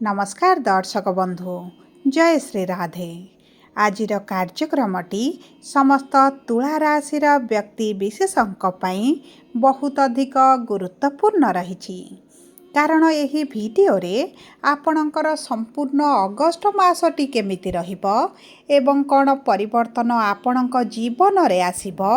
नमस्कार दर्शक बंधु जय श्री राधे। आजिर कार्यक्रमटी समस्त तुला राशिर व्यक्ति विशेषଙ୍କ ପାଇଁ बहुत अधिक गुरुत्वपूर्ण रही कारण यही भिडियो रे आपणकर संपूर्ण अगस्ट मासटी केमिति रहिबो एवं कौन परिवर्तन आपणक जीवन रे आसीबो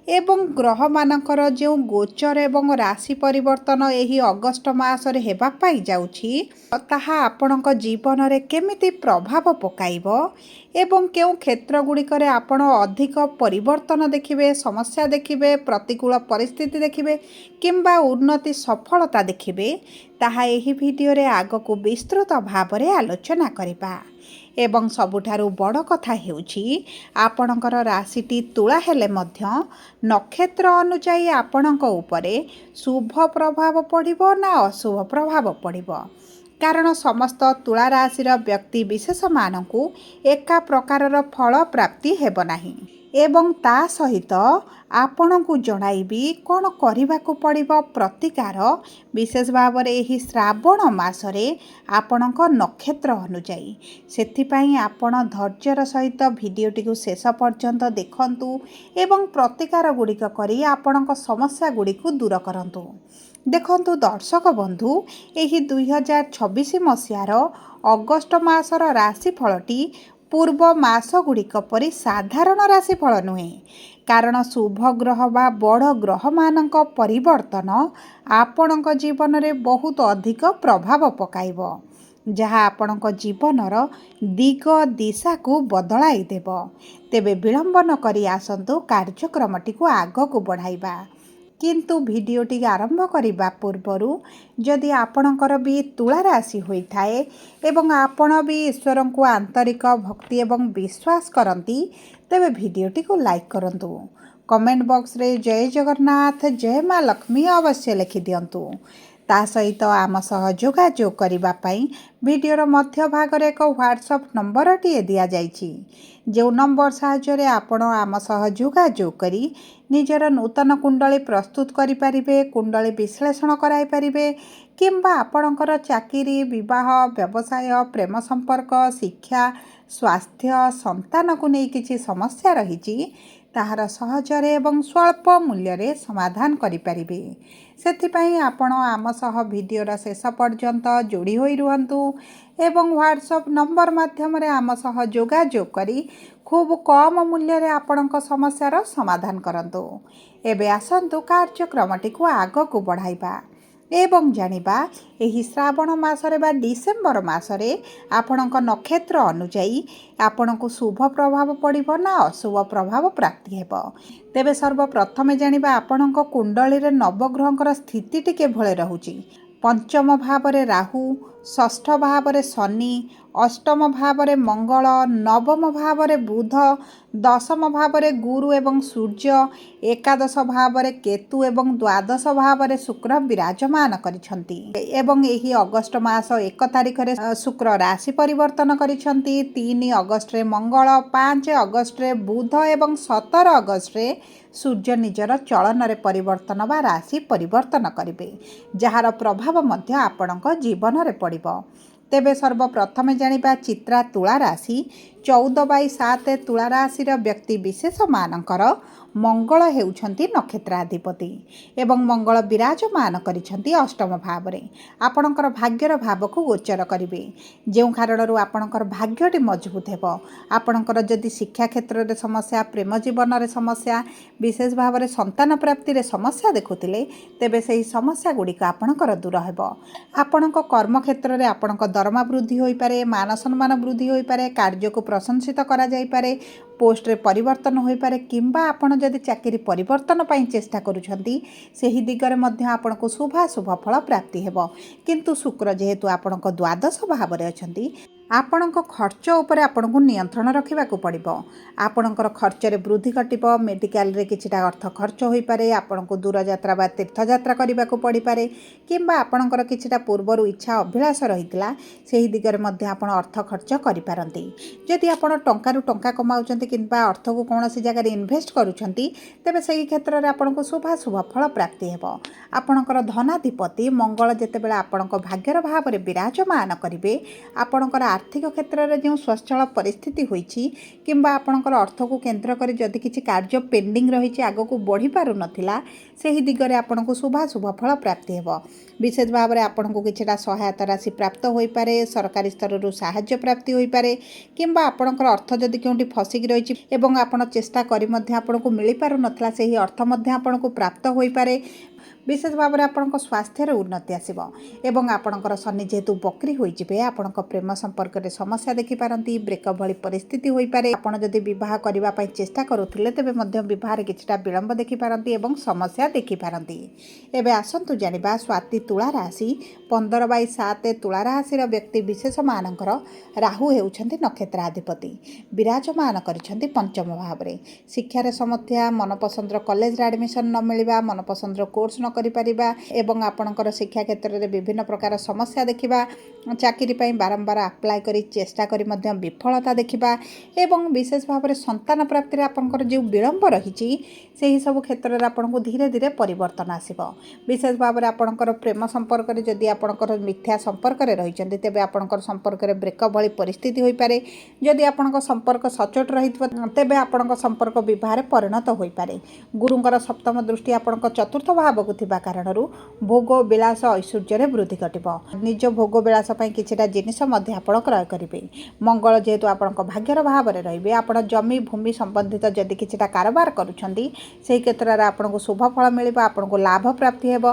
एवं ग्रह मानकर जो गोचर एवं राशि परिवर्तन यही अगस्ट मास रे हेबा पाई जाउछि ताहा आपणक जीवन रे केमिति प्रभाव पकाइबो एवं केउ क्षेत्र गुड़िकरे आपण अधिक परिवर्तन देखिबे, समस्या देखिबे, प्रतिकूल परिस्थिति देखिबे किंबा उन्नति सफलता देखिबे ताहा एही भिडियो रे आगको विस्तृत भाव रे आलोचना करिबा। एवं सबुठारु बड़ कथा हेउछि आपणकर राशिटी तुला हेले मध्य नक्षत्र अनुसायी आपणक उपरे शुभ प्रभाव पड़िबो ना अशुभ प्रभाव पड़िबो कारण समस्त तुला राशिर व्यक्ति विशेष मानकु एका प्रकारर फल प्राप्ति हेबो नाही एवं ता सहित आपणकु जणाइबी कौन करिबाकु पड़िबो प्रतिकार विशेष भाव रे एही श्रावण मासरे आपणक नक्षत्र अनुसायी सेथिपाई आपण धैर्यर सहित भिडियोटी को शेष पर्यंत देखंतु एवं प्रतिकार गुड़िक करी आपणक समस्या गुड़िक दूर करंतु। देखंतु दर्शक बंधु एही 2026 मसीहार अगस्ट मासर राशिफलटी पूर्व मास गुड़िक परि साधारण राशिफल नुहे कारण शुभ ग्रह बा बड़ ग्रह मानक परिवर्तन आपणक जीवन रे बहुत अधिक प्रभाव पकाइबो जहाँ आपणक जीवनर दिग दिशा को बदलाई देबो। तेबे विलंब न करी आसंतु कार्यक्रमटी को आगको बढ़ाइबा किंतु भिडियोटी आरंभ करने पूर्वरु जदि आपणकर भी तुला राशि होइथाए एवं आपण भी ईश्वर को आंतरिक भक्ति एवं विश्वास करती तेबे भिडियोटी को लाइक करंतु। कमेंट बॉक्स रे जय जगन्नाथ जय माँ लक्ष्मी अवश्य लिखि दियंतु। ता सहित आम सह जोगाजोग करिबा पई भिडियोर मध्य भाग रे एक व्हाट्सएप नंबर टी दिया जाइछि जो नंबर साहाय्य आपण आम सह जोगाजोग करी निजर नूतन कुंडली प्रस्तुत करि परिबे, कुंडली विश्लेषण कराई परिबे किंबा आपणकर चाकरी, विवाह, व्यवसाय, प्रेम संपर्क, शिक्षा, स्वास्थ्य, संतान को नहीं किछि समस्या रही ताहार सहजरे एवं स्वल्प मूल्य रे समाधान करि परिबे। सेथिपाई आपण आम सह भिडियोर शेष पर्यंत जोड़ी होई रुहंतु एवं व्हाट्सएप नंबर माध्यम रे आम सह जोगाजोग करी खूब कम मूल्य रे आपणक समस्यार समाधान करंतु। एबे आसंतु कार्यक्रमटी को आगको बढ़ाइबा एवं जानिबा एही श्रावण मासरे बा डिसेम्बर मासरे आपणक नक्षत्र अनुसायी आपणको शुभ प्रभाव पड़िबो ना अशुभ प्रभाव प्राप्ति हेबो। तेबे सर्वप्रथमे जानिबा आपणक कुंडली रे नवग्रहंकर स्थिति टिके भले रहुची। पंचम भाव रे राहु, षष्ठ भाव रे शनि, अष्टम भाव रे मंगल, नवम भाव रे बुध, दशम भाव रे गुरु एवं सूर्य, एकादश भाव रे केतु एवं द्वादश भाव रे शुक्र विराजमान करिसंती एवं एही अगस्ट मास 1 तारिख रे शुक्र राशि परिवर्तन करिसंती। 3 अगस्ट रे मंगल, 5 अगस्ट रे बुध एवं 17 अगस्ट रे सूर्य निजर चलन रे परिवर्तन बा राशि परिवर्तन करिवे जहार प्रभाव मध्य आपणक जीवन रे पड़िबो। तेबे सर्वप्रथमे जानिबा चित्रा तुला राशि 14/7 तुला राशिर व्यक्ति विशेष मानकर मंगल हेउछंती नक्षत्राधिपति एवं मंगल विराजमान करिसंती अष्टम भाव रे आपणकर भाग्यर भाव को गोचर करिवे जेउ कारणरू आपणकर भाग्यटी मजबूत हेबो। आपणकर जदि शिक्षा क्षेत्र रे समस्या, प्रेम जीवन रे समस्या, विशेष भाव रे संतान प्राप्ति रे समस्या देखुतिले तेबे सेही समस्या गुड़िक आपणकर दूर हेबो। आपणक कर्म क्षेत्र रे आपणक दरमा वृद्धि होई पारे, मान सम्मान वृद्धि होई पारे, कार्य को प्रशंसित करा जाई पारे, पोस्ट रे परिवर्तन होई पारे किंबा आपण जदि चाकरी परिवर्तन पई चेष्टा करूछंती सेही दिगरे मध्य आपण को शुभ फल प्राप्ति हेबो। किंतु शुक्र जेहेतु आपण को द्वादश भाव रे अछंती ଆପଣଙ୍କ ଖର୍ଚ୍ଚ ଉପରେ ଆପଣଙ୍କୁ ନିୟନ୍ତ୍ରଣ ରଖିବାକୁ ପଡ଼ିବ। ଆପଣଙ୍କର ଖର୍ଚ୍ଚରେ ବୃଦ୍ଧି ଘଟିବ। ମେଡ଼ିକାଲରେ କିଛିଟା ଅର୍ଥ ଖର୍ଚ୍ଚ ହୋଇପାରେ। ଆପଣଙ୍କୁ ଦୂରଯାତ୍ରା ବା ତୀର୍ଥଯାତ୍ରା କରିବାକୁ ପଡ଼ିପାରେ କିମ୍ବା ଆପଣଙ୍କର କିଛିଟା ପୂର୍ବରୁ ଇଚ୍ଛା ଅଭିଳାଷ ରହିଥିଲା ସେହି ଦିଗରେ ମଧ୍ୟ ଆପଣ ଅର୍ଥ ଖର୍ଚ୍ଚ କରିପାରନ୍ତି। ଯଦି ଆପଣ ଟଙ୍କାରୁ ଟଙ୍କା କମାଉଛନ୍ତି କିମ୍ବା ଅର୍ଥକୁ କୌଣସି ଜାଗାରେ ଇନଭେଷ୍ଟ କରୁଛନ୍ତି ତେବେ ସେହି କ୍ଷେତ୍ରରେ ଆପଣଙ୍କୁ ଶୁଭାଶୁଭ ଫଳ ପ୍ରାପ୍ତି ହେବ। ଆପଣଙ୍କର ଧନାଧିପତି ମଙ୍ଗଳ ଯେତେବେଳେ ଆପଣଙ୍କ ଭାଗ୍ୟର ଭାବରେ ବିରାଜମାନ କରିବେ ଆପଣଙ୍କର ଆର୍ଥିକ କ୍ଷେତ୍ରରେ ଯେଉଁ ସ୍ୱଚ୍ଛଳ ପରିସ୍ଥିତି ହୋଇଛି କିମ୍ବା ଆପଣଙ୍କର ଅର୍ଥକୁ କେନ୍ଦ୍ର କରି ଯଦି କିଛି କାର୍ଯ୍ୟ ପେଣ୍ଡିଂ ରହିଛି ଆଗକୁ ବଢ଼ିପାରୁନଥିଲା ସେହି ଦିଗରେ ଆପଣଙ୍କୁ ଶୁଭାଶୁଭ ଫଳ ପ୍ରାପ୍ତି ହେବ। ବିଶେଷ ଭାବରେ ଆପଣଙ୍କୁ କିଛିଟା ସହାୟତା ରାଶି ପ୍ରାପ୍ତ ହୋଇପାରେ। ସରକାରୀ ସ୍ତରରୁ ସାହାଯ୍ୟ ପ୍ରାପ୍ତି ହୋଇପାରେ କିମ୍ବା ଆପଣଙ୍କର ଅର୍ଥ ଯଦି କେଉଁଠି ଫସିକି ରହିଛି ଏବଂ ଆପଣ ଚେଷ୍ଟା କରି ମଧ୍ୟ ଆପଣଙ୍କୁ ମିଳିପାରୁନଥିଲା ସେହି ଅର୍ଥ ମଧ୍ୟ ଆପଣଙ୍କୁ ପ୍ରାପ୍ତ ହୋଇପାରେ। ବିଶେଷ ଭାବରେ ଆପଣଙ୍କ ସ୍ୱାସ୍ଥ୍ୟରେ ଉନ୍ନତି ଆସିବ ଏବଂ ଆପଣଙ୍କର ଶନି ଯେହେତୁ ବକ୍ରି ହୋଇଯିବେ ଆପଣଙ୍କ ପ୍ରେମ ସମ୍ପର୍କରେ ସମସ୍ୟା ଦେଖିପାରନ୍ତି। ବ୍ରେକଅପ୍ ଭଳି ପରିସ୍ଥିତି ହୋଇପାରେ। ଆପଣ ଯଦି ବିବାହ କରିବା ପାଇଁ ଚେଷ୍ଟା କରୁଥିଲେ ତେବେ ମଧ୍ୟ ବିବାହରେ କିଛିଟା ବିଳମ୍ବ ଦେଖିପାରନ୍ତି ଏବଂ ସମସ୍ୟା ଦେଖିପାରନ୍ତି। ଏବେ ଆସନ୍ତୁ ଜାଣିବା ସ୍ୱାତି ତୁଳା ରାଶି 15/7 ତୁଳା ରାଶିର ବ୍ୟକ୍ତି ବିଶେଷମାନଙ୍କର ରାହୁ ହେଉଛନ୍ତି ନକ୍ଷତ୍ରାଧିପତି। ବିରାଜମାନ କରିଛନ୍ତି ପଞ୍ଚମ ଭାବରେ। ଶିକ୍ଷାରେ ସମସ୍ୟା, ମନପସନ୍ଦର କଲେଜରେ ଆଡ଼ମିସନ୍ ନ ମିଳିବା, ମନପସନ୍ଦର କୋର୍ସ ନ କରିପାରିବା ଏବଂ ଆପଣଙ୍କର ଶିକ୍ଷା କ୍ଷେତ୍ରରେ ବିଭିନ୍ନ ପ୍ରକାର ସମସ୍ୟା ଦେଖିବା, ଚାକିରି ପାଇଁ ବାରମ୍ବାର ଆପ୍ଲାଏ କରି ଚେଷ୍ଟା କରି ମଧ୍ୟ ବିଫଳତା ଦେଖିବା ଏବଂ ବିଶେଷ ଭାବରେ ସନ୍ତାନ ପ୍ରାପ୍ତିରେ ଆପଣଙ୍କର ଯେଉଁ ବିଳମ୍ବ ରହିଛି ସେହିସବୁ କ୍ଷେତ୍ରରେ ଆପଣଙ୍କୁ ଧୀରେ ଧୀରେ ପରିବର୍ତ୍ତନ ଆସିବ। ବିଶେଷ ଭାବରେ ଆପଣଙ୍କର ପ୍ରେମ ସମ୍ପର୍କରେ ଯଦି ଆପଣଙ୍କର ମିଥ୍ୟା ସମ୍ପର୍କରେ ରହିଛନ୍ତି ତେବେ ଆପଣଙ୍କର ସମ୍ପର୍କରେ ବ୍ରେକଅପ୍ ଭଳି ପରିସ୍ଥିତି ହୋଇପାରେ। ଯଦି ଆପଣଙ୍କ ସମ୍ପର୍କ ସଚ୍ଚୋଟ ରହିଥିବ ତେବେ ଆପଣଙ୍କ ସମ୍ପର୍କ ବିବାହରେ ପରିଣତ ହୋଇପାରେ। ଗୁରୁଙ୍କର ସପ୍ତମ ଦୃଷ୍ଟି ଆପଣଙ୍କ ଚତୁର୍ଥ ଭାବକୁ ଥିବା କାରଣରୁ ଭୋଗ ବିଳାସ ଐଶ୍ୱର୍ଯ୍ୟରେ ବୃଦ୍ଧି ଘଟିବ। ନିଜ ଭୋଗ ବିଳାସ ପାଇଁ କିଛିଟା ଜିନିଷ ମଧ୍ୟ ଆପଣ କ୍ରୟ କରିବେ। ମଙ୍ଗଳ ଯେହେତୁ ଆପଣଙ୍କ ଭାଗ୍ୟର ଭାବରେ ରହିବେ ଆପଣ ଜମି ଭୂମି ସମ୍ବନ୍ଧିତ ଯଦି କିଛିଟା କାରବାର କରୁଛନ୍ତି ସେହି କ୍ଷେତ୍ରରେ ଆପଣଙ୍କୁ ଶୁଭ ଫଳ ମିଳିବ। ଆପଣଙ୍କୁ ଲାଭ ପ୍ରାପ୍ତି ହେବ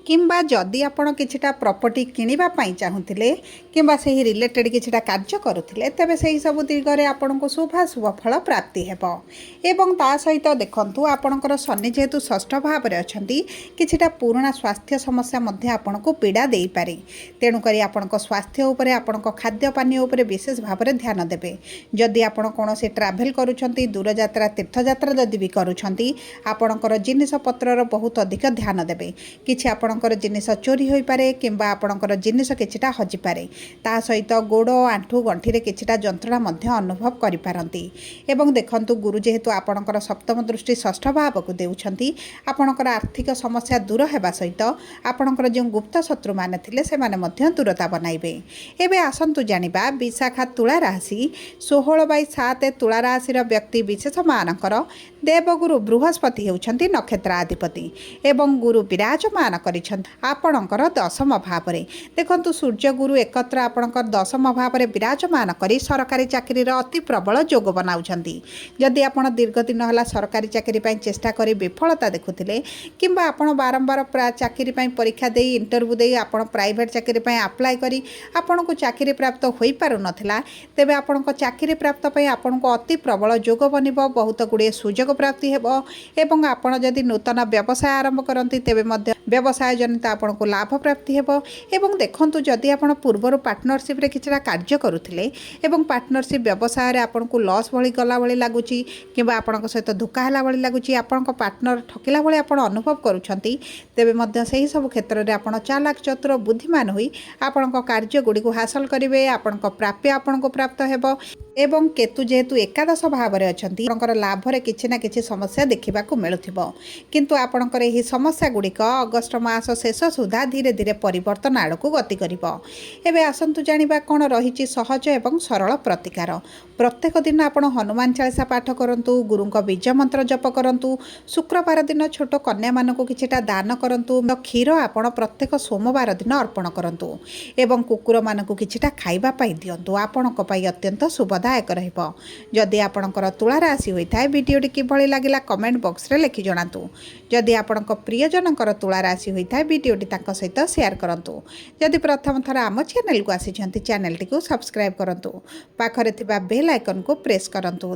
କିମ୍ବା ଯଦି ଆପଣ କିଛିଟା ପ୍ରପର୍ଟି କିଣିବା ପାଇଁ ଚାହୁଁଥିଲେ କିମ୍ବା ସେହି ରିଲେଟେଡ଼୍ କିଛିଟା କାର୍ଯ୍ୟ କରୁଥିଲେ ତେବେ ସେହି ସବୁ ଦିଗରେ ଆପଣଙ୍କୁ ଶୁଭାଶୁଭ ଫଳ ପ୍ରାପ୍ତି ହେବ। ଏବଂ ତା ସହିତ ଦେଖନ୍ତୁ ଆପଣଙ୍କର ଶନି ଯେହେତୁ ଷଷ୍ଠ ଭାବରେ ଅଛନ୍ତି କିଛିଟା ପୁରୁଣା ସ୍ୱାସ୍ଥ୍ୟ ସମସ୍ୟା ମଧ୍ୟ ଆପଣଙ୍କୁ ପୀଡ଼ା ଦେଇପାରେ। ତେଣୁକରି ଆପଣଙ୍କ ସ୍ୱାସ୍ଥ୍ୟ ଉପରେ ଆପଣଙ୍କ ଖାଦ୍ୟ ପାନୀୟ ଉପରେ ବିଶେଷ ଭାବରେ ଧ୍ୟାନ ଦେବେ। ଯଦି ଆପଣ କୌଣସି ଟ୍ରାଭେଲ୍ କରୁଛନ୍ତି ଦୂରଯାତ୍ରା ତୀର୍ଥଯାତ୍ରା ଯଦି ବି କରୁଛନ୍ତି ଆପଣଙ୍କର ଜିନିଷପତ୍ରର ବହୁତ ଅଧିକ ଧ୍ୟାନ ଦେବେ। କିଛି ଆପଣଙ୍କର ଜିନିଷ ଚୋରି ହୋଇପାରେ କିମ୍ବା ଆପଣଙ୍କର ଜିନିଷ କିଛିଟା ହଜିପାରେ। ତା ସହିତ ଗୋଡ଼ ଆଣ୍ଠୁ ଗଣ୍ଠିରେ କିଛିଟା ଯନ୍ତ୍ରଣା ମଧ୍ୟ ଅନୁଭବ କରିପାରନ୍ତି। ଏବଂ ଦେଖନ୍ତୁ ଗୁରୁ ଯେହେତୁ ଆପଣଙ୍କର ସପ୍ତମ ଦୃଷ୍ଟି ଷଷ୍ଠ ଭାବକୁ ଦେଉଛନ୍ତି ଆପଣଙ୍କର ଆର୍ଥିକ ସମସ୍ୟା ଦୂର ହେବା ସହିତ ଆପଣଙ୍କର ଯେଉଁ ଗୁପ୍ତ ଶତ୍ରୁମାନେ ଥିଲେ ସେମାନେ ମଧ୍ୟ ଦୂରତା ବନାଇବେ। ଏବେ ଆସନ୍ତୁ ଜାଣିବା ବିଶାଖା ତୁଳା ରାଶି 16/7 ତୁଳା ରାଶିର ବ୍ୟକ୍ତି ବିଶେଷମାନଙ୍କର ଦେବଗୁରୁ ବୃହସ୍ପତି ହେଉଛନ୍ତି ନକ୍ଷତ୍ରାଧିପତି ଏବଂ ଗୁରୁ ବିରାଜମାନ କରିଛନ୍ତି ଆପଣଙ୍କର ଦଶମ ଭାବରେ। ଦେଖନ୍ତୁ ସୂର୍ଯ୍ୟଗୁରୁ ଏକତ୍ର ଆପଣଙ୍କର ଦଶମ ଭାବରେ ବିରାଜମାନ କରି ସରକାରୀ ଚାକିରିର ଅତି ପ୍ରବଳ ଯୋଗ ବନାଉଛନ୍ତି। ଯଦି ଆପଣ ଦୀର୍ଘଦିନ ହେଲା ସରକାରୀ ଚାକିରି ପାଇଁ ଚେଷ୍ଟା କରି ବିଫଳତା ଦେଖୁଥିଲେ କିମ୍ବା ଆପଣ ବାରମ୍ବାର ଚାକିରି ପାଇଁ ପରୀକ୍ଷା ଦେଇ ଇଣ୍ଟରଭ୍ୟୁ ଦେଇ ଆପଣ ପ୍ରାଇଭେଟ୍ ଚାକିରି ପାଇଁ ଆପ୍ଲାଏ କରି ଆପଣଙ୍କୁ ଚାକିରି ପ୍ରାପ୍ତ ହୋଇପାରୁନଥିଲା ତେବେ ଆପଣଙ୍କ ଚାକିରି ପ୍ରାପ୍ତ ପାଇଁ ଆପଣଙ୍କୁ ଅତି ପ୍ରବଳ ଯୋଗ ବନିବ। ବହୁତ ଗୁଡ଼ିଏ ସୁଯୋଗ ପ୍ରାପ୍ତି ହେବ ଏବଂ ଆପଣ ଯଦି ନୂତନ ବ୍ୟବସାୟ ଆରମ୍ଭ କରନ୍ତି ତେବେ ମଧ୍ୟ ବ୍ୟବସାୟ ଜନିତ ଆପଣଙ୍କୁ ଲାଭ ପ୍ରାପ୍ତି ହେବ। ଏବଂ ଦେଖନ୍ତୁ ଯଦି ଆପଣ ପୂର୍ବରୁ ପାର୍ଟନରସିପ୍ରେ କିଛିଟା କାର୍ଯ୍ୟ କରୁଥିଲେ ଏବଂ ପାର୍ଟନରସିପ୍ ବ୍ୟବସାୟରେ ଆପଣଙ୍କୁ ଲସ୍ ଭଳି ଗଲା ଭଳି ଲାଗୁଛି କିମ୍ବା ଆପଣଙ୍କ ସହିତ ଧୋକା ହେଲା ଭଳି ଲାଗୁଛି ଆପଣଙ୍କ ପାର୍ଟନର ଠକିଲା ଭଳି ଆପଣ ଅନୁଭବ କରୁଛନ୍ତି ତେବେ ମଧ୍ୟ ସେହି ସବୁ କ୍ଷେତ୍ରରେ ଆପଣ ଚାଲାକ ଚତୁର ବୁଦ୍ଧିମାନ ହୋଇ ଆପଣଙ୍କ କାର୍ଯ୍ୟଗୁଡ଼ିକୁ ହାସଲ କରିବେ। ଆପଣଙ୍କ ପ୍ରାପ୍ୟ ଆପଣଙ୍କୁ ପ୍ରାପ୍ତ ହେବ ଏବଂ କେତୁ ଯେହେତୁ ଏକାଦଶ ଭାବରେ ଅଛନ୍ତି ଆପଣଙ୍କର ଲାଭରେ କିଛି ନା କିଛି ସମସ୍ୟା ଦେଖିବାକୁ ମିଳୁଥିବ କିନ୍ତୁ ଆପଣଙ୍କର ଏହି ସମସ୍ୟା ଗୁଡ଼ିକ ଅଗଷ୍ଟ ମାସ ଶେଷ ସୁଦ୍ଧା ଧୀରେ ଧୀରେ ପରିବର୍ତ୍ତନ ଆଡ଼କୁ ଗତି କରିବ। ଏବେ ଆସନ୍ତୁ ଜାଣିବା କ'ଣ ରହିଛି ସହଜ ଏବଂ ସରଳ ପ୍ରତିକାର। ପ୍ରତ୍ୟେକ ଦିନ ଆପଣ ହନୁମାନ ଚାଳିଶା ପାଠ କରନ୍ତୁ, ଗୁରୁଙ୍କ ବୀଜ ମନ୍ତ୍ର ଜପ କରନ୍ତୁ, ଶୁକ୍ରବାର ଦିନ ଛୋଟ କନ୍ୟାମାନଙ୍କୁ କିଛିଟା ଦାନ କରନ୍ତୁ, କ୍ଷୀର ଆପଣ ପ୍ରତ୍ୟେକ ସୋମବାର ଦିନ ଅର୍ପଣ କରନ୍ତୁ ଏବଂ କୁକୁରମାନଙ୍କୁ କିଛିଟା ଖାଇବା ପାଇଁ ଦିଅନ୍ତୁ। ଆପଣଙ୍କ ପାଇଁ ଅତ୍ୟନ୍ତ ଶୁଭଦାୟକ ରହିବ। ଯଦି ଆପଣଙ୍କର ତୁଳା ରାଶି ହୋଇଥାଏ ଭିଡ଼ିଓଟି କିଭଳି ଲାଗିଲା କମେଣ୍ଟ ବକ୍ସରେ ଲେଖି ଜଣାନ୍ତୁ। ଯଦି ଆପଣଙ୍କ ପ୍ରିୟଜନଙ୍କର ତୁଳା ରାଶି ହୋଇଥାଏ ଭିଡ଼ିଓଟି ତାଙ୍କ ସହିତ ସେୟାର କରନ୍ତୁ। ଯଦି ପ୍ରଥମ ଥର ଆମ ଚ୍ୟାନେଲକୁ ଆସିଛନ୍ତି ଚ୍ୟାନେଲଟିକୁ ସବସ୍କ୍ରାଇବ୍ କରନ୍ତୁ। ପାଖରେ ଥିବା ବେଲ୍ ଆଇକନକୁ ପ୍ରେସ୍ କରନ୍ତୁ।